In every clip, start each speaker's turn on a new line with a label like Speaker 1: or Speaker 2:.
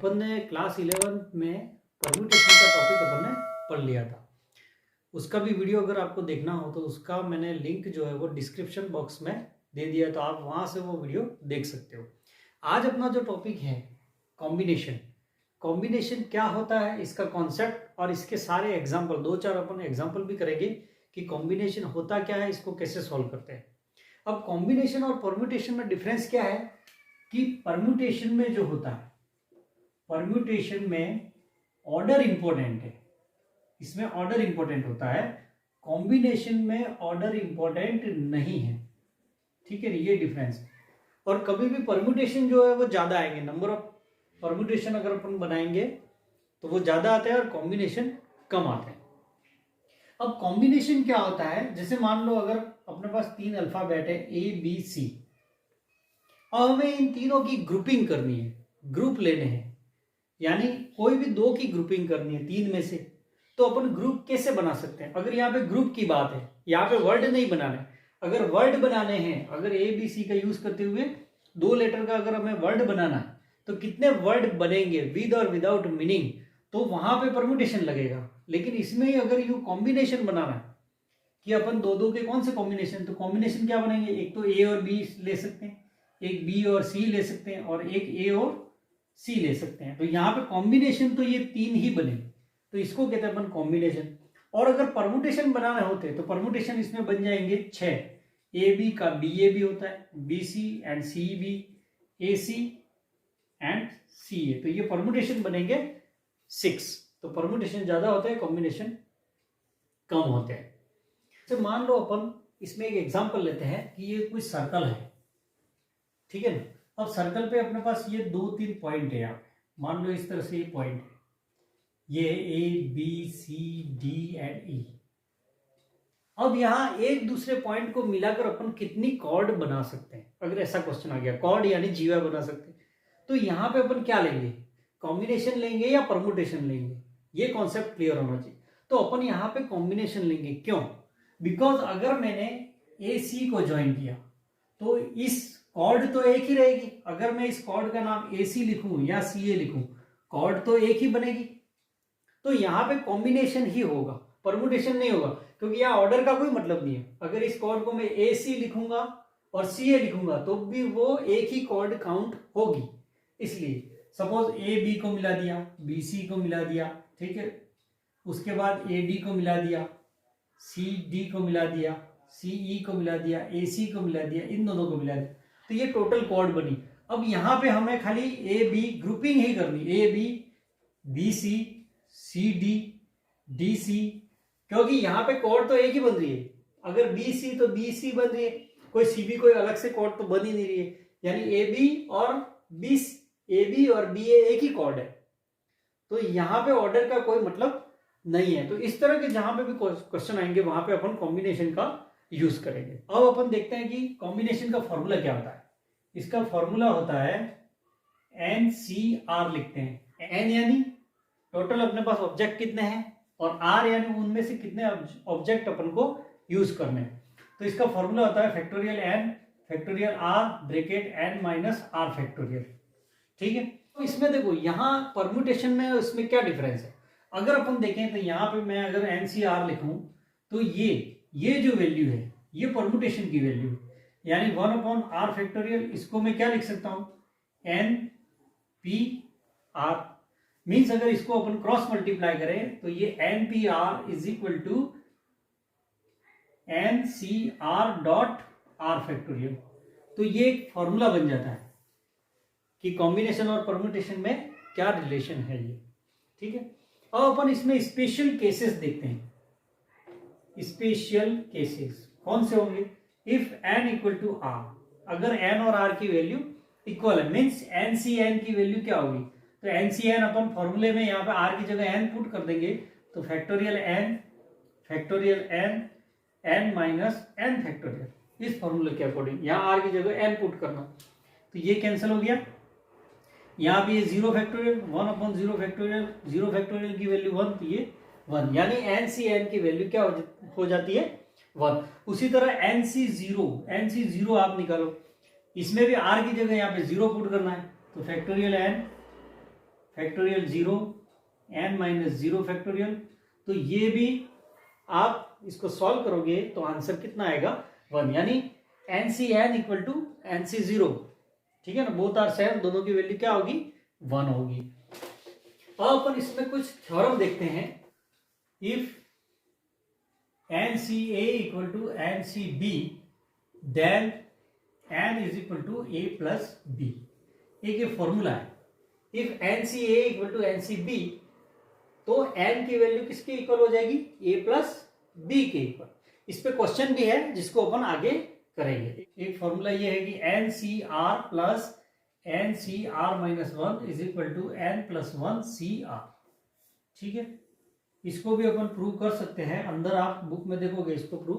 Speaker 1: अपन ने क्लास 11 में परम्यूटेशन का टॉपिक अपन ने पढ़ लिया था। उसका भी वीडियो अगर आपको देखना हो तो उसका मैंने लिंक जो है वो डिस्क्रिप्शन बॉक्स में दे दिया, तो आप वहाँ से वो वीडियो देख सकते हो। आज अपना जो टॉपिक है कॉम्बिनेशन, कॉम्बिनेशन क्या होता है, इसका कॉन्सेप्ट और इसके सारे एग्जाम्पल, 2-4 अपन एग्जाम्पल भी करेंगे कि कॉम्बिनेशन होता क्या है, इसको कैसे सॉल्व करते हैं। अब कॉम्बिनेशन और परम्यूटेशन में डिफरेंस क्या है कि परम्यूटेशन में जो होता है, परम्यूटेशन में ऑर्डर इंपॉर्टेंट है, इसमें ऑर्डर इंपॉर्टेंट होता है, कॉम्बिनेशन में ऑर्डर इंपॉर्टेंट नहीं है। ठीक है, ये डिफरेंस। और कभी भी परम्यूटेशन जो है वो ज्यादा आएंगे, नंबर ऑफ परम्यूटेशन अगर अपन बनाएंगे तो वो ज्यादा आते हैं और कॉम्बिनेशन कम आते हैं। अब कॉम्बिनेशन क्या होता है, जैसे मान लो अगर अपने पास 3 अल्फाबेट है ABC, अब हमें इन तीनों की ग्रुपिंग करनी है, ग्रुप लेने हैं, यानी कोई भी 2 की ग्रुपिंग करनी है 3 में से, तो अपन ग्रुप कैसे बना सकते हैं। अगर यहाँ पे ग्रुप की बात है, यहाँ पे वर्ड नहीं बनाने, अगर वर्ड बनाने हैं, अगर ABC का यूज करते हुए 2 लेटर का अगर हमें वर्ड बनाना है तो कितने वर्ड बनेंगे विद और विदाउट मीनिंग, तो वहां पे परम्यूटेशन लगेगा। लेकिन इसमें ही अगर यू कॉम्बिनेशन बनाना है कि अपन 2-2 के कौन से कॉम्बिनेशन, तो कॉम्बिनेशन क्या बनेंगे, एक तो A और B ले सकते हैं, एक B और C ले सकते हैं, और एक A और C ले सकते हैं। तो यहाँ पे कॉम्बिनेशन तो ये 3 ही बने, तो इसको कहते हैं अपन कॉम्बिनेशन। और अगर परम्यूटेशन बनाने होते तो परम्यूटेशन इसमें बन जाएंगे 6। AB का BAB होता है, BC and CB, AC and CA, तो ये परम्यूटेशन बनेंगे 6। तो परम्यूटेशन ज्यादा होते हैं, कॉम्बिनेशन कम होते हैं। तो मान लो अपन इसमें एक एग्जांपल लेते हैं कि ये कोई सर्कल है, ठीक है ना। अब सर्कल पे अपने पास ये 2-3 पॉइंट है, यहाँ पे मान लो इस तरह से ये पॉइंट है, ये ABCD एंड E। अब यहाँ एक दूसरे पॉइंट को मिलाकर अपन कितनी कॉर्ड बना सकते हैं, अगर ऐसा क्वेश्चन आ गया, कॉर्ड यानी जीवा बना सकते हैं, तो यहाँ पे अपन क्या लेंगे, कॉम्बिनेशन लेंगे या परम्यूटेशन लेंगे, ये कॉन्सेप्ट क्लियर होना चाहिए। तो अपन यहाँ पे कॉम्बिनेशन लेंगे, क्यों, बिकॉज अगर मैंने AC को ज्वाइन किया तो इस कॉर्ड तो एक ही रहेगी। अगर मैं इस कॉर्ड का नाम AC लिखूं या CA लिखूं, कॉर्ड तो एक ही बनेगी, तो यहाँ पे कॉम्बिनेशन ही होगा, परम्यूटेशन नहीं होगा, क्योंकि यहाँ ऑर्डर का कोई मतलब नहीं है। अगर इस कॉर्ड को मैं AC लिखूंगा और CA लिखूंगा तो भी वो एक ही कॉर्ड काउंट होगी। इसलिए सपोज AB को मिला दिया, BC को मिला दिया, ठीक है, उसके बाद AD को मिला दिया, CD को मिला दिया, CE को मिला दिया, AC को मिला दिया, इन दोनों को मिला दिया, तो ये टोटल कॉर्ड बनी। अब यहाँ पे हमें खाली AB ग्रुपिंग ही करनी, AB, BC, CD, DC, क्योंकि यहाँ पे कॉर्ड तो एक ही बन रही है। अगर BC तो BC बन रही है, कोई CB कोई अलग से कॉर्ड तो बन ही नहीं रही है, यानी AB और BA एक ही कॉर्ड है, तो यहाँ पे ऑर्डर का कोई मतलब नहीं है। तो इस तरह के जहां पे भी क्वेश्चन आएंगे वहां पे अपन कॉम्बिनेशन का यूज करेंगे। अब अपन देखते हैं कि कॉम्बिनेशन का फॉर्मूला क्या होता है। इसका फॉर्मूला होता है NCR, लिखते हैं। N यानी टोटल अपने पास ऑब्जेक्ट कितने हैं, और R यानी उनमें से कितने ऑब्जेक्ट अपन को यूज करने हैं। तो इसका फॉर्मूला होता है factorial N factorial R bracket N minus R factorial. ठीक है, तो इसमें देखो यहाँ परम्यूटेशन में उसमें क्या डिफरेंस है। अगर अपन देखें तो यहाँ पे मैं अगर NCR लिखूं तो ये जो वैल्यू है ये परम्यूटेशन की वैल्यू है, यानी 1/R फैक्टोरियल, इसको मैं क्या लिख सकता हूं, NPR। मीन्स अगर इसको अपन क्रॉस मल्टीप्लाई करें तो ये NPR is equal to NCR dot R factorial. तो ये एक फॉर्मूला बन जाता है कि कॉम्बिनेशन और परम्यूटेशन में क्या रिलेशन है ये। ठीक है, अब अपन इसमें स्पेशल केसेस देखते हैं। स्पेशल केसेस कौन से होंगे, if n equal to R, अगर n और R की वैल्यू इक्वल है, मीन्स NCN की वैल्यू क्या होगी, तो NCN अपन फॉर्मूले में यहाँ पे R की जगह n पुट कर देंगे, तो factorial n n minus n factorial, इस फॉर्मूले के अकॉर्डिंग यहाँ R की जगह n पुट करना, तो ये कैंसिल हो गया। यहाँ पे ये 0 फैक्टोरियल, 1/0 फैक्टोरियल, 0 फैक्टोरियल की वैल्यू 1, तो ये 1, यानी NCN की वैल्यू क्या हो जाती है, 1। उसी तरह NC0 आप निकालो, इसमें भी R की जगह यहाँ पे 0 पुट करना है, तो factorial factorial 0, n minus 0 factorial. तो ये भी आप इसको सॉल्व करोगे तो आंसर कितना आएगा 1, यानी NCn इक्वल टू NC0, ठीक है ना, बोथ आर सेम, दोनों की वैल्यू क्या होगी 1 होगी। अब अपन इसमें कुछ थ्योरम देखते हैं। If NCA equal to NCB then n is equal to a plus b। एक ये फॉर्मूला है। If NCA equal to NCB तो n की वैल्यू किसके इक्वल हो जाएगी a प्लस b के इक्वल। इस पे क्वेश्चन भी है जिसको अपन आगे करेंगे। एक फॉर्मूला ये है कि NCR plus NCR minus 1 is equal to n plus 1 CR, ठीक है। इसको भी अपन प्रूव कर सकते हैं, अंदर आप बुक में देखोगे इसको प्रूव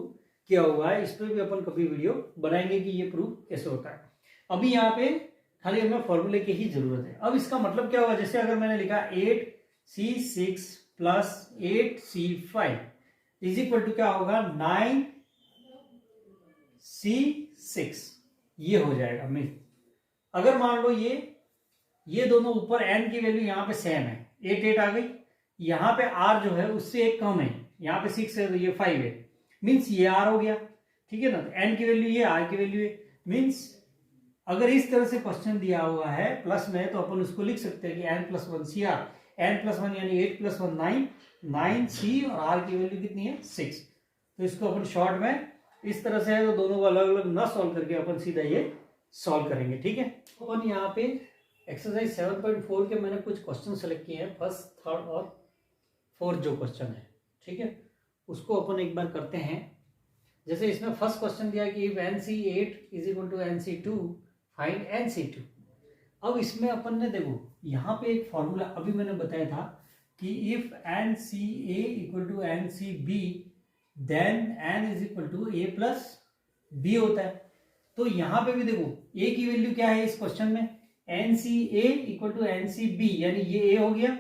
Speaker 1: किया हुआ है। इस पर भी अपन कभी वीडियो बनाएंगे कि ये प्रूव कैसे होता है। अभी यहाँ पे खाली हमें फॉर्मूले की ही जरूरत है। अब इसका मतलब क्या होगा, जैसे अगर मैंने लिखा 8C6 plus 8C5 is equal to क्या होगा 9C6, ये हो जाएगा। मीन अगर मान लो ये दोनों ऊपर n की वैल्यू यहाँ पे सेम है, 8 8 आ गई, यहाँ पे r जो है उससे एक कम है, यहाँ पे 6 है तो ये 5 है, मीन्स ये r हो गया, ठीक है ना। तो n की वैल्यू ये, r की वैल्यू है। मीन्स अगर इस तरह से क्वेश्चन दिया हुआ है प्लस में, तो अपन उसको लिख सकते हैं कि n plus 1 CR, n plus 1 यानी 8 प्लस 1 9, 9C और r की वैल्यू कितनी है 6। तो इसको अपन शॉर्ट में इस तरह से है, तो दोनों को अलग अलग ना सॉल्व करके अपन सीधा ये सॉल्व करेंगे, ठीक है। अपन यहाँ पे एक्सरसाइज 7.4 के मैंने कुछ क्वेश्चन सेलेक्ट किए हैं, फर्स्ट, थर्ड और फोर्थ जो क्वेश्चन है, ठीक है, उसको अपन एक बार करते हैं। जैसे इसमें फर्स्ट क्वेश्चन दिया कि if NC8 is equal to NC2 find NC2। अब इसमें अपन ने देखो यहाँ पे एक फॉर्मूला अभी मैंने बताया था कि if NCA equal to NCB then n is equal to a plus b होता है। तो यहाँ पे भी देखो a की वैल्यू क्या है इस क्वेश्चन में, NCA इक्वल टू NCB, यानी ये a हो गया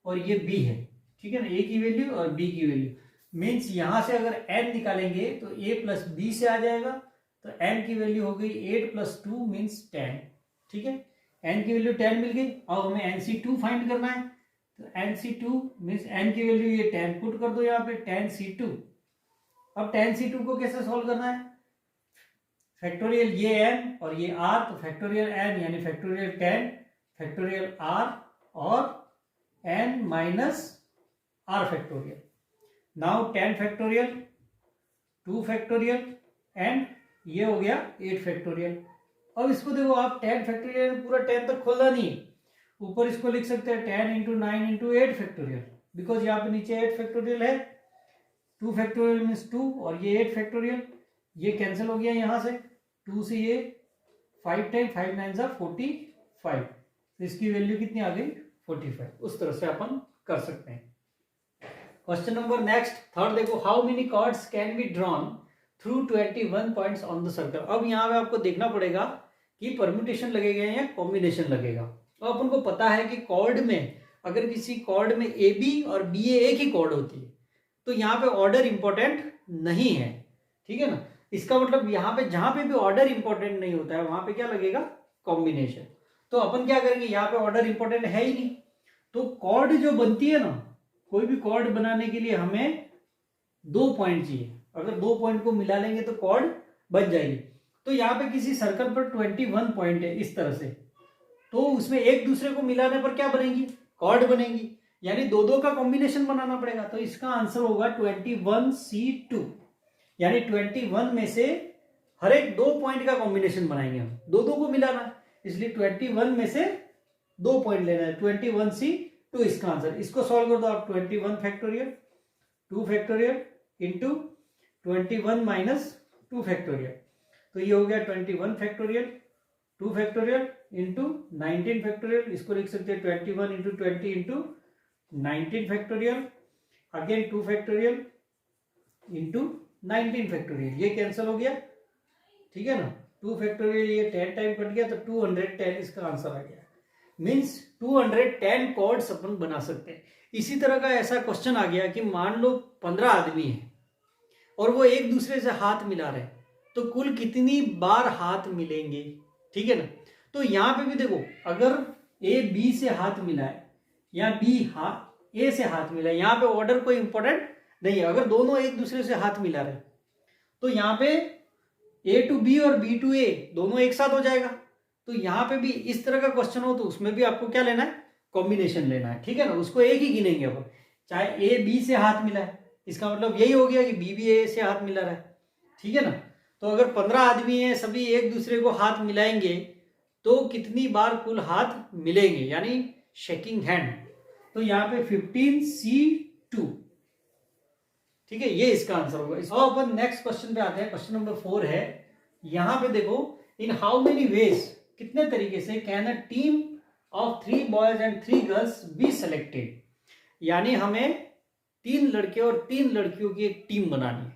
Speaker 1: और ये b है, ठीक है ना, a की वैल्यू और b की वैल्यू। मीन्स यहां से अगर n निकालेंगे तो a प्लस b से आ जाएगा, तो n की वैल्यू हो गई 8 प्लस 2 मीन्स 10, ठीक है। n की वैल्यू 10 मिल गई। अब हमें NC2 फाइंड करना है, तो NC2 मीन्स n की वैल्यू ये 10 पुट कर दो यहाँ पे, 10C2। अब 10C2 को कैसे सॉल्व करना है, फैक्टोरियल ये n और ये r, तो फैक्टोरियल n यानी फैक्टोरियल 10 फैक्टोरियल r और n minus r factorial. Now 10 factorial, 2 factorial and ये हो गया 8 फैक्टोरियल। अब इसको देखो आप 10 फैक्टोरियल पूरा 10 तक खोलना नहीं है, ऊपर इसको लिख सकते हैं 10 इंटू 9 इंटू 8 फैक्टोरियल, बिकॉज यहाँ पे नीचे 8 फैक्टोरियल है। 2 फैक्टोरियल मीन्स 2 और ये 8 फैक्टोरियल, ये कैंसिल हो गया यहाँ से, 2 से ये 5 टाइम 5 9 जा 45, तो इसकी वैल्यू कितनी आ गई 45। उस तरह से अपन कर सकते हैं। क्वेश्चन नंबर नेक्स्ट थर्ड देखो, how many cards can be drawn through 21 points on the circle. अब यहाँ पे आपको देखना पड़ेगा कि परम्यूटेशन लगेगा या कॉम्बिनेशन लगेगा। तो अपन को पता है कि कॉर्ड में अगर किसी कॉर्ड में AB और BA एक ही कॉर्ड होती है, तो यहाँ पे ऑर्डर इंपॉर्टेंट नहीं है, ठीक है ना। इसका मतलब यहाँ पे जहां पे भी ऑर्डर इंपॉर्टेंट नहीं होता है वहां पे क्या लगेगा कॉम्बिनेशन। तो अपन क्या करेंगे, यहाँ पे ऑर्डर इंपॉर्टेंट है ही नहीं, तो कॉर्ड जो बनती है ना, कोई भी कॉर्ड बनाने के लिए हमें 2 पॉइंट चाहिए। अगर 2 पॉइंट को मिला लेंगे तो कॉर्ड बन जाएगी। तो यहाँ पे किसी सर्कल पर 21 पॉइंट है इस तरह से, तो उसमें एक दूसरे को मिलाने पर क्या बनेगी कॉर्ड बनेगी, यानी 2 का कॉम्बिनेशन बनाना पड़ेगा। तो इसका आंसर होगा 21C2, यानी 21 में से हर एक 2 पॉइंट का कॉम्बिनेशन बनाएंगे हम, 2 को मिलाना, इसलिए 21 में से 2 पॉइंट लेना है, 21C2 इसका आंसर। इसको सॉल्व कर दो आप, 21 factorial 2 factorial into 21 minus 2 factorial, तो ये हो गया 21 फैक्टोरियल 2 फैक्टोरियल इंटू 19 फैक्टोरियल। इसको लिख सकते हैं 21 into 20 into 19 factorial, again 2 factorial into 19 factorial, ये कैंसिल हो गया, ठीक है ना। 2 फैक्टोरियल ये 10 टाइम कट गया, तो 210 इसका आंसर आ गया। मीन्स 210 कॉर्ड्स अपन बना सकते हैं। इसी तरह का ऐसा क्वेश्चन आ गया कि मान लो 15 आदमी हैं और वो एक दूसरे से हाथ मिला रहे हैं, तो कुल कितनी बार हाथ मिलेंगे, ठीक है ना। तो यहाँ पे भी देखो, अगर A B से हाथ मिलाए यहाँ बी ए से हाथ मिला है, यहाँ पे ऑर्डर कोई इंपॉर्टेंट नहीं है। अगर दोनों एक दूसरे से हाथ मिला रहे तो यहाँ पे ए टू बी और बी टू ए दोनों एक साथ हो जाएगा। तो यहाँ पे भी इस तरह का क्वेश्चन हो तो उसमें भी आपको क्या लेना है, कॉम्बिनेशन लेना है, ठीक है ना। उसको एक ही गिनेंगे अपन, चाहे ए बी से हाथ मिला है, इसका मतलब यही हो गया कि बी भी ए से हाथ मिला रहा है, ठीक है ना। तो अगर 15 आदमी हैं, सभी एक दूसरे को हाथ मिलाएंगे तो कितनी बार कुल हाथ मिलेंगे, यानी शेकिंग हैंड। तो यहाँ पे 15C2, ठीक है, ये इसका आंसर होगा। अब अपन नेक्स्ट क्वेश्चन पे आते हैं। क्वेश्चन नंबर 4 है, यहां पे देखो, इन हाउ मेनी वेज, कितने तरीके से can a team of 3 boys and 3 girls be selected, यानी हमें 3 लड़के और 3 लड़कियों की एक टीम बनानी है,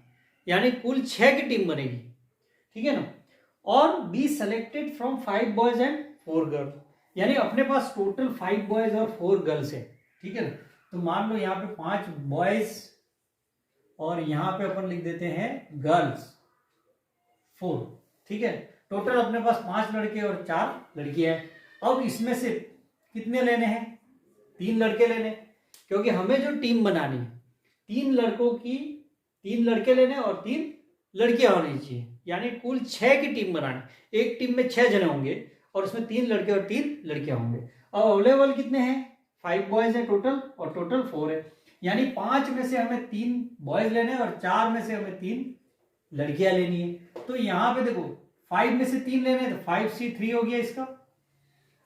Speaker 1: यानी कुल 6 की टीम बनेगी, ठीक है ना। और be selected from 5 boys and 4 girls, यानी अपने पास टोटल 5 बॉयज और 4 गर्ल्स है, ठीक है ना। तो मान लो यहाँ पे 5 बॉयज और यहां पे अपन लिख देते हैं गर्ल्स 4, ठीक है। टोटल अपने पास 5 लड़के और 4 लड़कियां हैं। अब इसमें से कितने लेने हैं, 3 लड़के लेने, क्योंकि हमें जो टीम बनानी है 3 लड़कों की 3 लड़के लेने और 3 लड़कियां होनी चाहिए, यानी कुल 6 की टीम बनानी। एक टीम में 6 जने होंगे और उसमें 3 लड़के और 3 लड़कियां होंगे। अब अवेलेबल कितने हैं, 5 बॉयज है टोटल और टोटल 4 है, यानी 5 में से हमें 3 बॉयज लेने और 4 में से हमें 3 लड़कियां लेनी है। तो यहां पे देखो 5 में से 3 लेने तो 5C3 हो गया इसका,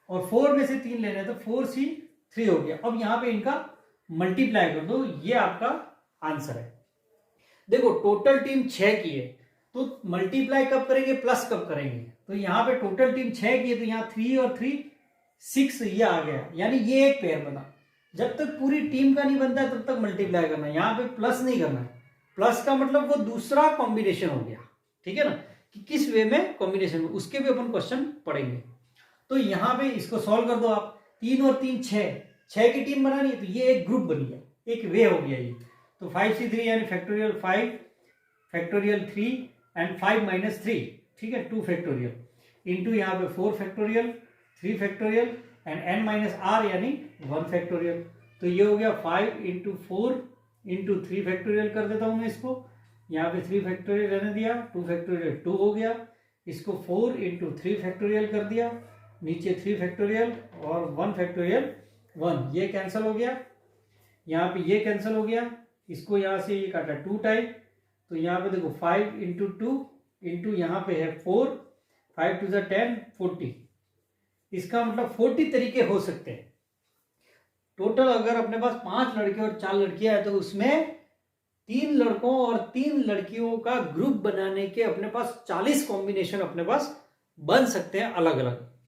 Speaker 1: और 4 में से 3 लेने तो 4C3 हो गया। अब यहां पे इनका मल्टीप्लाई कर दो, ये आपका आंसर है। देखो टोटल टीम 6 की है, तो मल्टीप्लाई कब करेंगे, प्लस कब करेंगे। तो यहाँ पे टोटल टीम 6 की है, तो यहाँ 3 और 3 6 ये आ गया, यानी ये एक पेयर बना। जब तक पूरी टीम का नहीं बनता है तब तक मल्टीप्लाई करना है, यहाँ पे प्लस नहीं करना है। प्लस का मतलब वो दूसरा कॉम्बिनेशन हो गया, ठीक है ना, कि किस वे में कॉम्बिनेशन में, उसके भी अपन क्वेश्चन पढ़ेंगे। तो यहाँ पे इसको सॉल्व कर दो आप, 3 और 3 6 की टीम बनानी है, तो ये एक ग्रुप बन गया, एक वे हो गया ये। तो 5C3 यानी फैक्टोरियल 5 फैक्टोरियल 3 एंड 5 - 3, ठीक है, 2 फैक्टोरियल इंटू यहाँ पे 4 factorial 3 factorial and n - r यानी 1 फैक्टोरियल। तो ये हो गया 5 × 4 × 3 फैक्टोरियल कर देता हूं मैं इसको, यहाँ पे 3 फैक्टोरियल रहने दिया, 2 फैक्टोरियल 2 हो गया, इसको 4 × 3 फैक्टोरियल कर दिया, नीचे 3 फैक्टोरियल और 1 फैक्टोरियल 1, ये कैंसिल हो गया, यहाँ पे ये कैंसिल हो गया, इसको यहाँ से ये काटा 2 टाइम, तो यहाँ पे देखो 5 × 2 इंटू यहाँ पे है 4, 5 × 2 = 10 40, इसका मतलब 40 तरीके हो सकते हैं। टोटल अगर अपने पास 5 लड़के और 4 लड़कियां है तो उसमें 3 लड़कों और 3 लड़कियों का ग्रुप बनाने के अपने पास 40 कॉम्बिनेशन अपने पास बन सकते हैं अलग अलग।